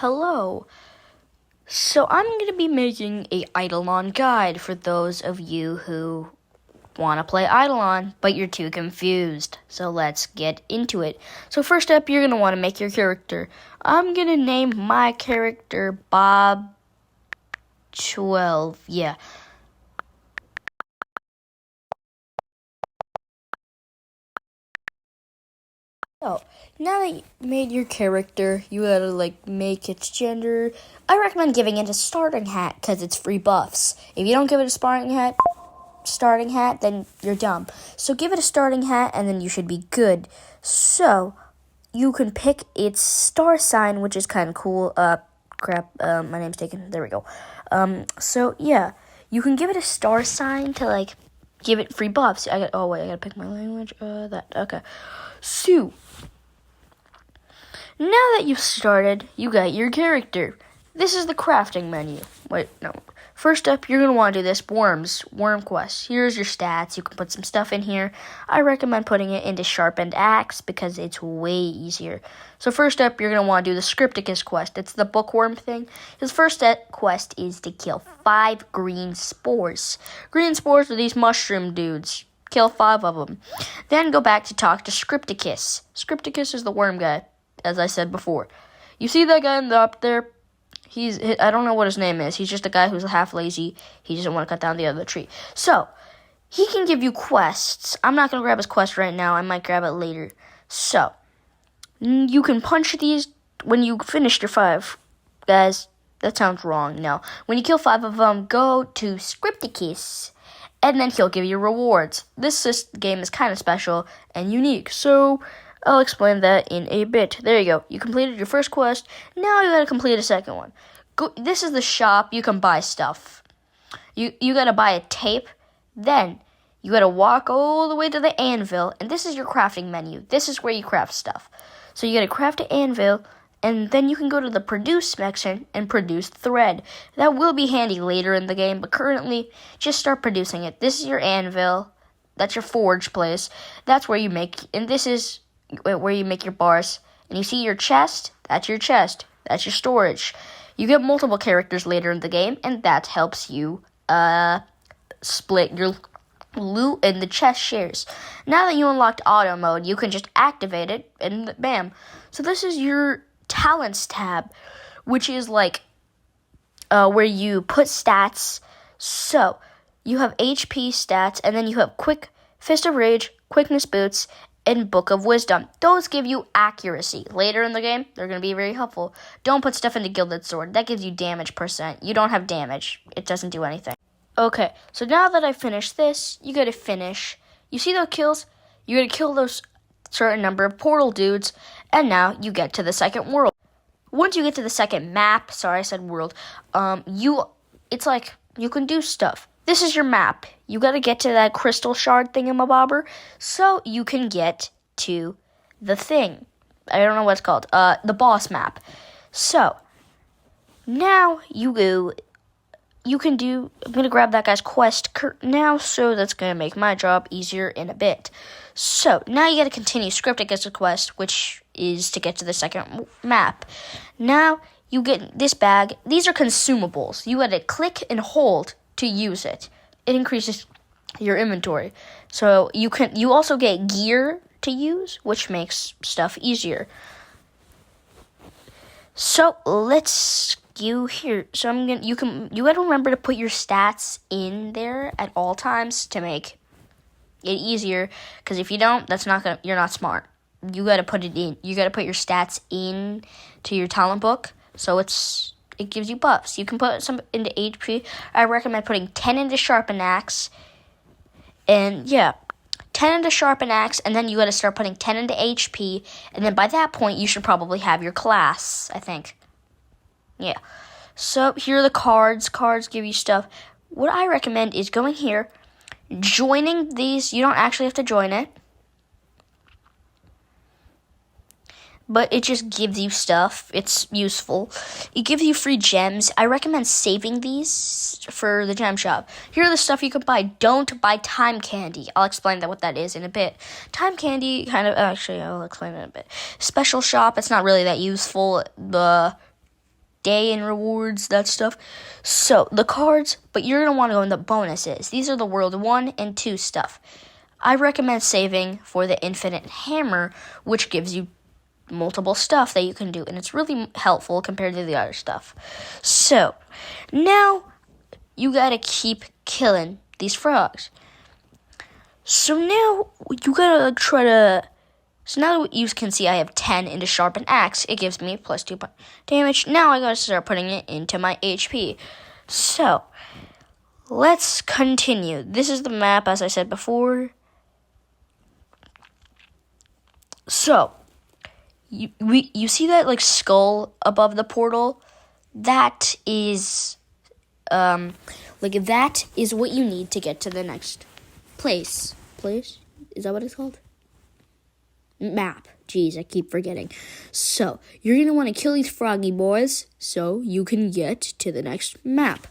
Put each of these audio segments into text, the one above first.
Hello. So I'm going to be making a Idleon guide for those of you who want to play Idleon, but you're too confused. So let's get into it. So first up, you're going to want to make your character. I'm going to name my character Bob 12. Yeah. So, now that you made your character, you gotta, make its gender. I recommend giving it a starting hat, because it's free buffs. If you don't give it a starting hat, then you're dumb. So give it a starting hat, and then you should be good. So, you can pick its star sign, which is kind of cool. My name's taken. There we go. So, yeah. You can give it a star sign to, give it free buffs. I gotta pick my language. Okay. So, now that you've started, you got your character. This is the crafting menu. Wait, no. First up, you're going to want to do this worm quest. Here's your stats. You can put some stuff in here. I recommend putting it into sharpened axe because it's way easier. So first up, you're going to want to do the Scripticus quest. It's the bookworm thing. His first quest is to kill 5 green spores. Green spores are these mushroom dudes. Kill 5 of them. Then go back to talk to Scripticus. Scripticus is the worm guy, as I said before. You see that guy up there? I don't know what his name is. He's just a guy who's half lazy. He doesn't want to cut down the other tree. So, he can give you quests. I'm not going to grab his quest right now. I might grab it later. So, you can punch these when you finish your 5. Guys, that sounds wrong. No. When you kill 5 of them, go to Scripticus, and then he'll give you rewards. This game is kind of special and unique, so I'll explain that in a bit. There you go. You completed your first quest. Now you gotta complete a second one. This is the shop. You can buy stuff. You gotta buy a tape. Then you gotta walk all the way to the anvil, and this is your crafting menu. This is where you craft stuff. So you gotta craft an anvil, and then you can go to the produce section and produce thread. That will be handy later in the game, but currently, just start producing it. This is your anvil. That's your forge place. That's where you make, and this is where you make your bars. And you see your chest? That's your chest. That's your storage. You get multiple characters later in the game, and that helps you split your loot in the chest shares. Now that you unlocked auto mode, you can just activate it, and bam. So this is your talents tab, which is where you put stats. So you have HP stats, and then you have quick fist of rage, quickness boots, and book of wisdom. Those give you accuracy. Later in the game, they're going to be very helpful. Don't put stuff into gilded sword. That gives you damage %. You don't have damage. It doesn't do anything. Okay, so now that I finished this, you got to finish. You see those kills? You got to kill those certain number of portal dudes, and now you get to the second world. Once you get to the second map, sorry I said world, you can do stuff. This is your map. You got to get to that crystal shard thingamabobber so you can get to the thing. I don't know what it's called. The boss map. So, now I'm going to grab that guy's quest now, so that's going to make my job easier in a bit. So, now you got to continue Scripticus quest, which is to get to the second map. Now, you get this bag. These are consumables. You got to click and hold to use it. It increases your inventory. So, you also get gear to use, which makes stuff easier. So, let's go here. So you gotta remember to put your stats in there at all times to make it easier, because if you don't, you're not smart. You gotta put it in. You gotta put your stats in to your talent book, so it gives you buffs. You can put some into HP. I recommend putting 10 into sharpen axe, and 10 into sharpen axe, and then you gotta start putting 10 into HP, and then by that point you should probably have your class, I think. Yeah. So here are the cards. Cards give you stuff. What I recommend is going here, joining these. You don't actually have to join it, but it just gives you stuff. It's useful. It gives you free gems. I recommend saving these for the gem shop. Here are the stuff you can buy. Don't buy time candy. I'll explain what that is in a bit. Time candy I'll explain it in a bit. Special shop, it's not really that useful. day and rewards, that stuff. So, the cards, but you're going to want to go in the bonuses. These are the World 1 and 2 stuff. I recommend saving for the Infinite Hammer, which gives you multiple stuff that you can do, and it's really helpful compared to the other stuff. So, now you gotta keep killing these frogs. So now you gotta try to. So now you can see I have 10 into Sharpen Axe. It gives me plus 2 damage. Now I gotta start putting it into my HP. So let's continue. This is the map, as I said before. So you see that like skull above the portal? That is that is what you need to get to the next place. Place? Is that what it's called? Map. Jeez, I keep forgetting. So, you're going to want to kill these froggy boys so you can get to the next map.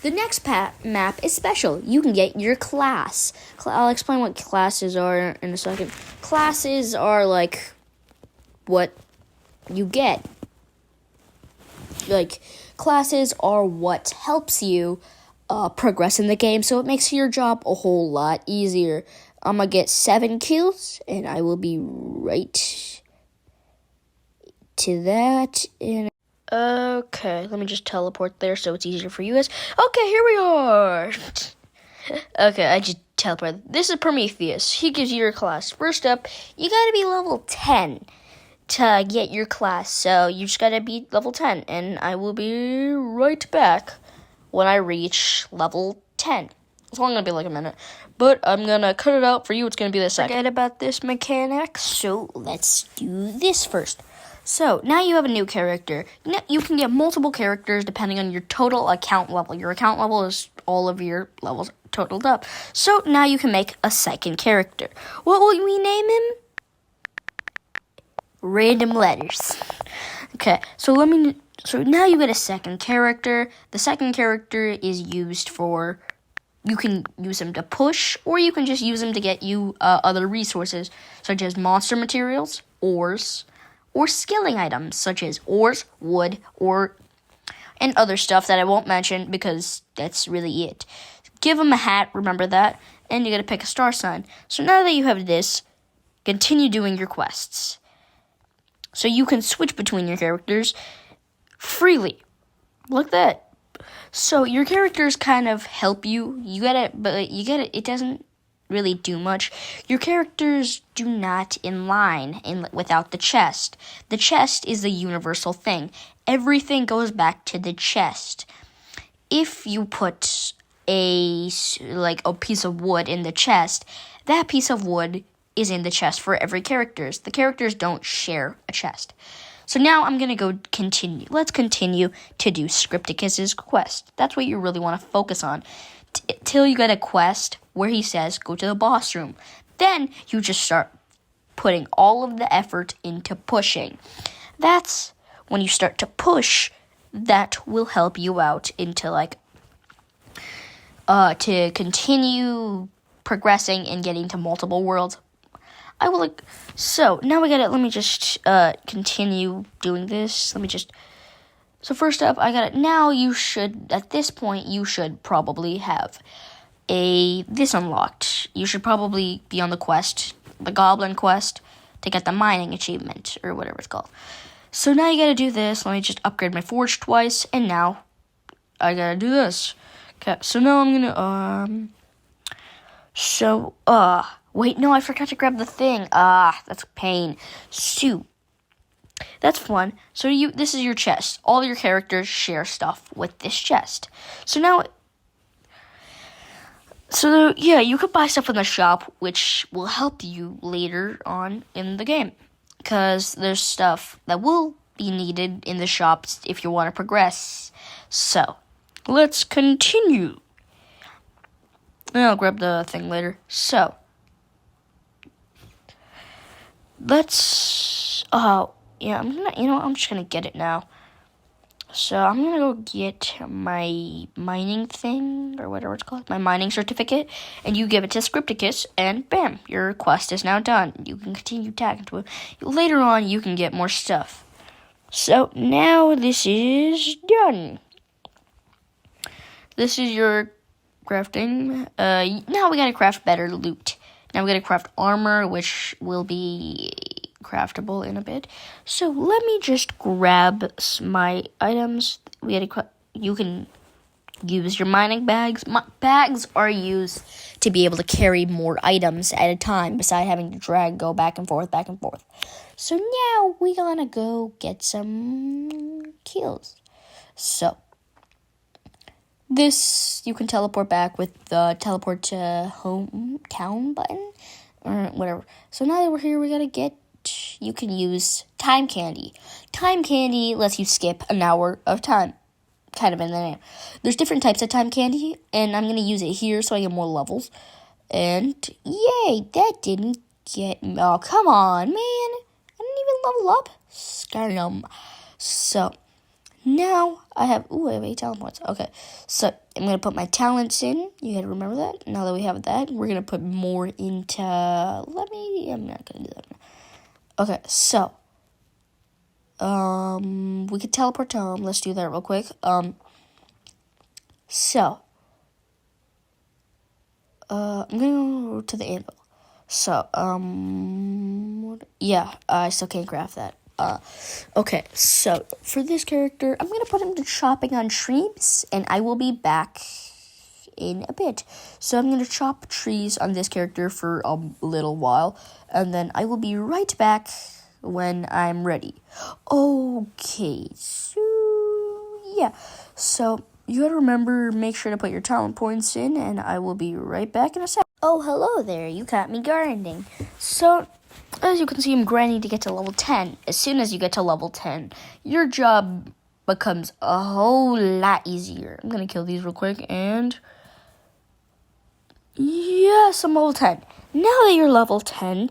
The next map is special. You can get your class. I'll explain what classes are in a second. Classes are like what you get. Like, classes are what helps you progress in the game, so it makes your job a whole lot easier. I'm gonna get 7 kills, and I will be right to that. Okay, let me just teleport there so it's easier for you guys. Okay, here we are. Okay, I just teleported. This is Prometheus. He gives you your class. First up, you gotta be level 10 to get your class. So you just gotta be level 10, and I will be right back when I reach level 10. It's only gonna be like a minute, but I'm gonna cut it out for you. It's gonna be the second. Forget about this mechanic, so let's do this first. So now you have a new character. You can get multiple characters depending on your total account level. Your account level is all of your levels totaled up. So now you can make a second character. What will we name him? Random letters. Okay, so now you get a second character. The second character is used for, you can use him to push, or you can just use him to get you other resources, such as monster materials, ores, or skilling items, such as ores, wood, and other stuff that I won't mention because that's really it. Give him a hat, remember that, and you gotta pick a star sign. So now that you have this, continue doing your quests. So you can switch between your characters freely. Like that. So your characters kind of help you. It doesn't really do much. Your characters do not align without the chest. The chest is the universal thing. Everything goes back to the chest. If you put a piece of wood in the chest, that piece of wood is in the chest for every character. The characters don't share a chest. So now I'm going to go continue. Let's continue to do Scripticus's quest. That's what you really want to focus on. Till you get a quest where he says, go to the boss room. Then you just start putting all of the effort into pushing. That's when you start to push, that will help you out into to continue progressing and getting to multiple worlds. So now we got it. Let me just continue doing this. So first up, I got it. Now at this point, you should probably have this unlocked. You should probably be on the quest, the Goblin quest, to get the mining achievement, or whatever it's called. So now you gotta do this. Let me just upgrade my forge twice, and now I gotta do this. Okay, so now I'm gonna, wait, no, I forgot to grab the thing. That's a pain. Shoot. That's fun. So this is your chest. All your characters share stuff with this chest. You could buy stuff in the shop, which will help you later on in the game. Because there's stuff that will be needed in the shops if you want to progress. So, let's continue. And I'll grab the thing later. So, I'm just gonna get it now. So I'm gonna go get my mining thing, or whatever it's called, my mining certificate, and you give it to Scripticus, and bam, your quest is now done. You can continue tagging to it. Later on, you can get more stuff. So now this is done. This is your crafting. Now we gotta craft better loot. Now we gotta craft armor, which will be craftable in a bit. So let me just grab my items. You can use your mining bags. Bags are used to be able to carry more items at a time, besides having to go back and forth, back and forth. So now we gonna go get some kills. So this you can teleport back with the teleport to hometown button or whatever. So now that we're here, you can use time candy. Time candy lets you skip an hour of time. Kind of in the name. There's different types of time candy, and I'm going to use it here so I get more levels. And yay, that didn't get me. Oh, come on, man. I didn't even level up. Scarnum. So now I have 8 talent points. Okay, so I'm going to put my talents in. You got to remember that. Now that we have that, we're going to put more into... I'm not going to do that now. Okay, so we could teleport to home. Let's do that real quick. I'm gonna go to the anvil. So, yeah, I still can't craft that. Okay, so for this character, I'm gonna put him to chopping on trees, and I will be back in a bit. So I'm gonna chop trees on this character for a little while, and then I will be right back when I'm ready. Okay, so yeah. So you gotta remember, make sure to put your talent points in, and I will be right back in a sec. Oh, hello there. You caught me grinding. So as you can see, I'm grinding to get to level 10. As soon as you get to level 10, your job becomes a whole lot easier. I'm gonna kill these real quick, and yes, I'm level 10. Now that you're level 10,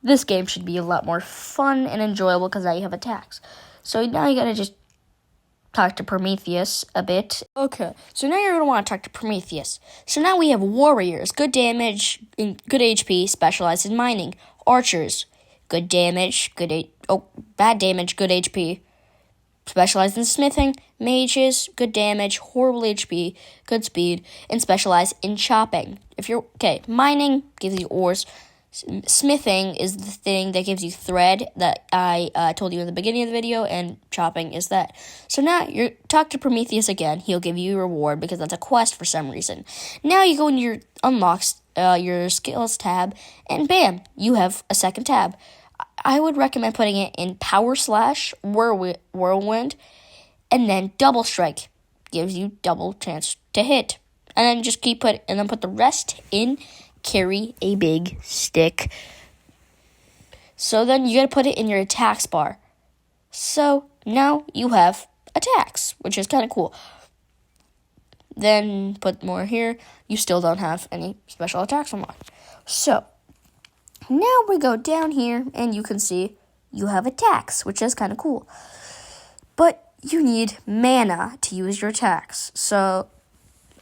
this game should be a lot more fun and enjoyable because now you have attacks. So now you gotta just talk to Prometheus a bit. Okay, so now you're gonna want to talk to Prometheus. So now we have warriors, good damage, good HP, specialized in mining. Archers, good damage, bad damage, good HP, specialized in smithing. Mages, good damage, horrible HP, good speed, and specialized in chopping. Mining gives you ores. Smithing is the thing that gives you thread that I told you in the beginning of the video, and chopping is that. So now you talk to Prometheus again. He'll give you a reward because that's a quest for some reason. Now you go into your unlocks, your skills tab, and bam, you have a second tab. I would recommend putting it in Power Slash, Whirlwind, and then Double Strike. Gives you double chance to hit. And then just put the rest in Carry a Big Stick. So then you gotta put it in your attacks bar. So now you have attacks, which is kind of cool. Then put more here. You still don't have any special attacks unlocked. So now we go down here, and you can see you have attacks, which is kind of cool. But you need mana to use your attacks. So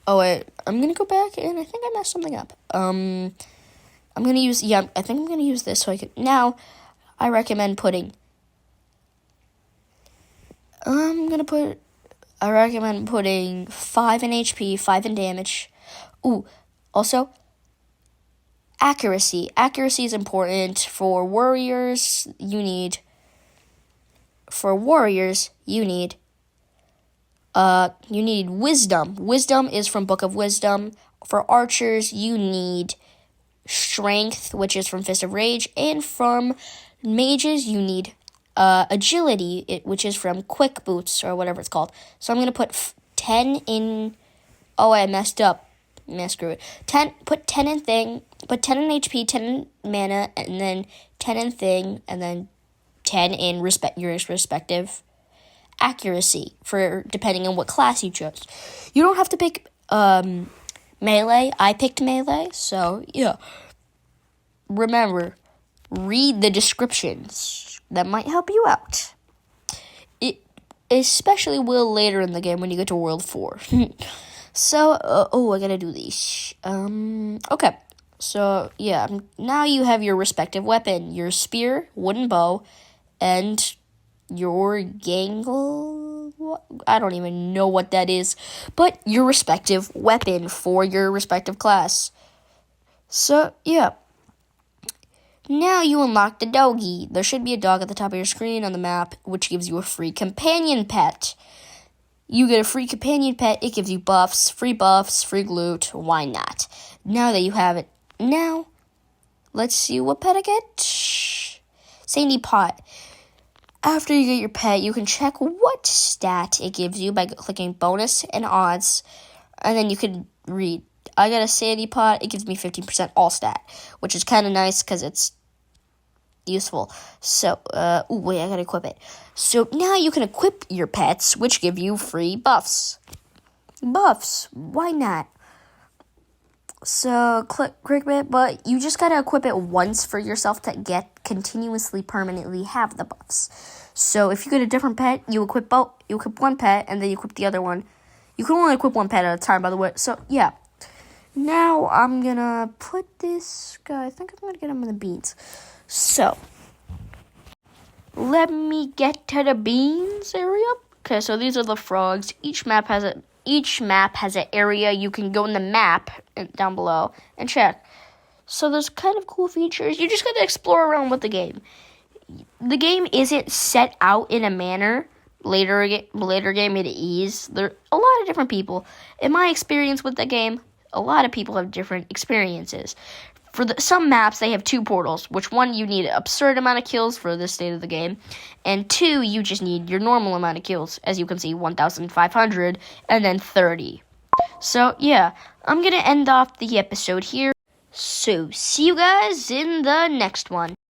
I'm gonna go back, and I think I messed something up. I think I'm gonna use this so I can. Now, I recommend putting. I recommend putting 5 in HP, 5 in damage. Also, accuracy. Accuracy is important for warriors. You need wisdom. Wisdom is from Book of Wisdom. For archers, you need strength, which is from Fist of Rage. And from mages, you need agility, which is from Quick Boots, or whatever it's called. So I'm going to put 10 in... Oh, I messed up. Screw it. Put 10 in thing. Put 10 in HP, 10 in mana, and then 10 in thing, and then 10 in your respective accuracy, for depending on what class you chose. You don't have to pick melee. I picked melee, so yeah. Remember, read the descriptions. That might help you out. It especially will later in the game when you get to World 4. So, I gotta do these. Okay. So, yeah, now you have your respective weapon. Your spear, wooden bow, and your gangle. I don't even know what that is, but your respective weapon for your respective class. So, yeah. Now you unlock the doggy. There should be a dog at the top of your screen on the map, which gives you a free companion pet. You get a free companion pet. It gives you buffs, free loot. Why not? Now that you have it. Now, let's see what pet I get. Sandy Pot. After you get your pet, you can check what stat it gives you by clicking bonus and odds. And then you can read. I got a Sandy Pot. It gives me 15% all stat, which is kind of nice because it's useful. So, wait, I gotta equip it. So now you can equip your pets, which give you free buffs. Why not? So, click it, but you just gotta equip it once for yourself to get continuously, permanently have the buffs. So, if you get a different pet, you equip both. You equip one pet, and then you equip the other one. You can only equip one pet at a time, by the way. So, yeah. Now, I'm gonna put this guy, I think I'm gonna get him in the beans. So, let me get to the beans area. Okay, so these are the frogs. Each map has an area you can go in the map down below and check. So there's kind of cool features. You just gotta explore around with the game. The game isn't set out in a manner. Later game it is. There are a lot of different people. In my experience with the game, a lot of people have different experiences. For some maps, they have 2 portals, which one, you need an absurd amount of kills for this state of the game, and 2, you just need your normal amount of kills. As you can see, 1,500, and then 30. So, yeah, I'm going to end off the episode here. So, see you guys in the next one.